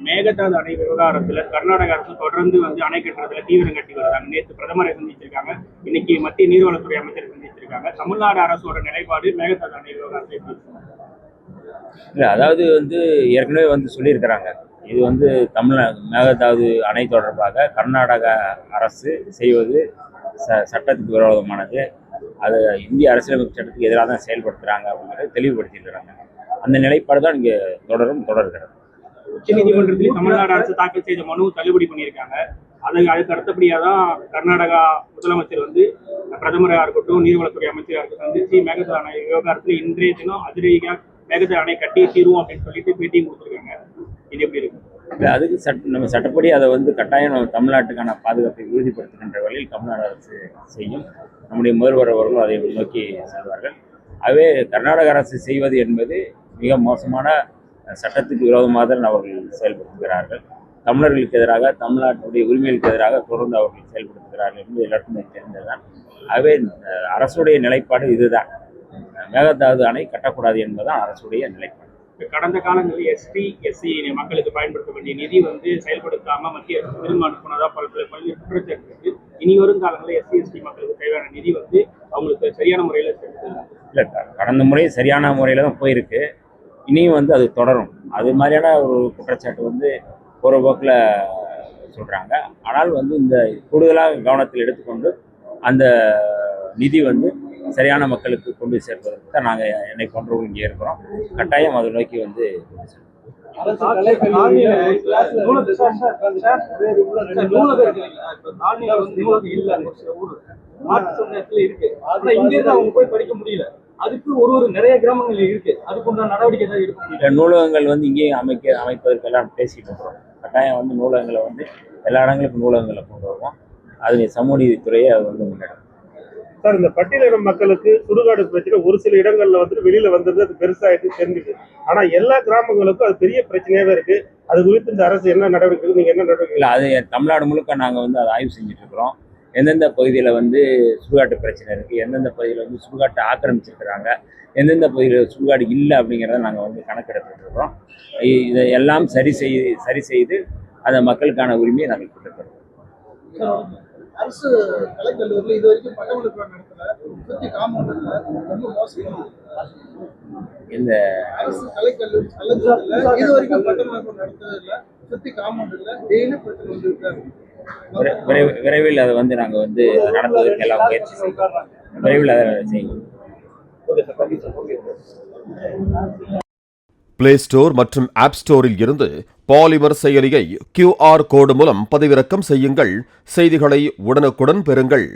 மேகதாது அணை விவகாரத்துல கர்நாடக அரசு தொடர்ந்து அணை கட்டுறதுல தீவிரம் கட்டி வருகிறாங்க. நேற்று பிரதமரை சந்திச்சிருக்காங்க, இன்னைக்கு மத்திய நீர்வளத்துறை அமைச்சரை சந்திச்சிருக்காங்க. தமிழ்நாடு அரசோட நிலைப்பாடு மேகதாது அணை விவகாரத்தை இல்லை, அதாவது ஏற்கனவே சொல்லியிருக்கிறாங்க. இது மேகதாது அணை தொடர்பாக கர்நாடக அரசு செய்வது சட்டத்துக்கு விரோதமானது, அது இந்திய அரசியலமைப்பு சட்டத்துக்கு எதிராக தான் செயல்படுத்துகிறாங்க அப்படிங்கிறத தெளிவுபடுத்தியிருக்கிறாங்க. அந்த நிலைப்பாடு தான் இங்கே தொடர்கிறது. உச்சநீதிமன்றத்தில் தமிழ்நாடு அரசு தாக்கல் செய்த மனு தள்ளுபடி பண்ணியிருக்காங்க. அதுக்கு அடுத்தபடியாக தான் கர்நாடகா முதலமைச்சர் பிரதமராக இருக்கட்டும், நீர்வளத்துறை அமைச்சராக இருக்கட்டும் சந்திச்சு மேகதாது அணை விவகாரத்தில் இன்றைய தினம் அதிரடியாக மேகதாது அணை கட்டி தீர்வோம் அப்படின்னு சொல்லிட்டு பேட்டியும் கொடுத்துருக்காங்க. இது எப்படி இருக்கு? அதுக்கு நம்ம சட்டப்படி அதை கட்டாயம் தமிழ்நாட்டுக்கான பாதுகாப்பை உறுதிப்படுத்துகின்ற வகையில் தமிழ்நாடு அரசு செய்யும். நம்முடைய முதல்வர் அவர்களும் அதை நோக்கி செல்வார்கள். ஆகவே கர்நாடக அரசு செய்வது என்பது மிக மோசமான சட்டத்துக்கு விரோதமாக தான் அவர்கள் செயல்படுத்துகிறார்கள். தமிழர்களுக்கு எதிராக, தமிழ்நாட்டுடைய உரிமைகளுக்கு எதிராக தொடர்ந்து அவர்கள் செயல்படுத்துகிறார்கள் என்பது எல்லாருக்குமே தெரிந்ததுதான். ஆகவே அரசுடைய நிலைப்பாடு இதுதான், மேகதாது அணை கட்டக்கூடாது என்பதுதான் அரசுடைய நிலைப்பாடு. கடந்த காலங்களில் எஸ்டி எஸ்சி மக்களுக்கு பயன்படுத்த வேண்டிய நிதி செயல்படுத்தாம மத்திய அரசு திரும்ப அனுப்புனதா பல்வேறு குற்றச்சாட்டு இருக்கு. இனி வரும் காலங்களில் எஸ்சி எஸ்டி மக்களுக்கு தேவையான நிதி அவங்களுக்கு சரியான முறையில் இல்லை, கடந்த முறை சரியான முறையில் தான் போயிருக்கு. இனியும் அது தொடரும். அது மாதிரியான ஒரு குற்றச்சாட்டு ஒரு போக்கில் சொல்கிறாங்க. ஆனால் இந்த கூடுதலாக கவனத்தில் எடுத்துக்கொண்டு அந்த நிதி சரியான மக்களுக்கு கொண்டு சேர்ப்பதற்கு தான் நாங்கள் என்னை போன்றவங்க இங்கே இருக்கிறோம். கட்டாயம் அதை நோக்கி நூலகங்கள் இங்கேயும் அமைப்பதற்கெல்லாம் பேசிட்டு இருக்கிறோம். கட்டாயம் நூலகங்களை எல்லா இடங்களுக்கும் நூலகங்களை கொண்டு வருவோம். அது சமூக நீதித்துறையை அது முன்னெடுக்கும். சார், இந்த பட்டியலின மக்களுக்கு சுடுகாடு பிரச்சனை ஒரு சில இடங்கள்ல வெளியில வந்தது, அது பெருசாயிட்டு தெரிஞ்சுது. ஆனா எல்லா கிராமங்களுக்கும் அது பெரிய பிரச்சனையாவே இருக்கு. அது குறித்து இந்த அரசு என்ன நடவடிக்கை, நீங்க என்ன நடவடிக்கை? இல்லை, அது தமிழ்நாடு முழுக்க நாங்கள் அதை ஆய்வு செஞ்சுட்டு இருக்கிறோம். எந்தெந்த பகுதியில் சுடுகாட்டு பிரச்சனை இருக்கு, எந்தெந்த பகுதியில் சுடுகாட்டை ஆக்கிரமிச்சிருக்கிறாங்க, எந்தெந்த பகுதியில் சுடுகாடு இல்லை அப்படிங்கிறத நாங்கள் கணக்கெடுத்துட்டு இருக்கிறோம். இதை எல்லாம் சரி செய்து அந்த மக்களுக்கான உரிமையை நாங்கள் கொடுத்துருக்கிறோம். அரசு கலைக்கல்லூரியில் இது வரைக்கும் பட்டமளிப்பு நடத்தல, சுத்தி காம்பவுண்ட்ல ரொம்ப மோசம். இந்த அரசு கலைக்கல்லூரி இது வரைக்கும் பட்டமளிப்பு நடத்தவே இல்லை, சுத்தி காம்பவுண்ட் இல்லை, டெய்லி பிரச்சனை விரைவில் அதை நாங்கள் நடத்துவதற்கு எல்லாம் முயற்சி செய்வோம். விரைவில் அதை செய்வோம். பிளே ஸ்டோர் மற்றும் ஆப் ஸ்டோரில் இருந்து பாலிமர் செயலியை QR கோடு மூலம் பதிவிறக்கம் செய்யுங்கள். செய்திகளை உடனுக்குடன் பெறுங்கள்.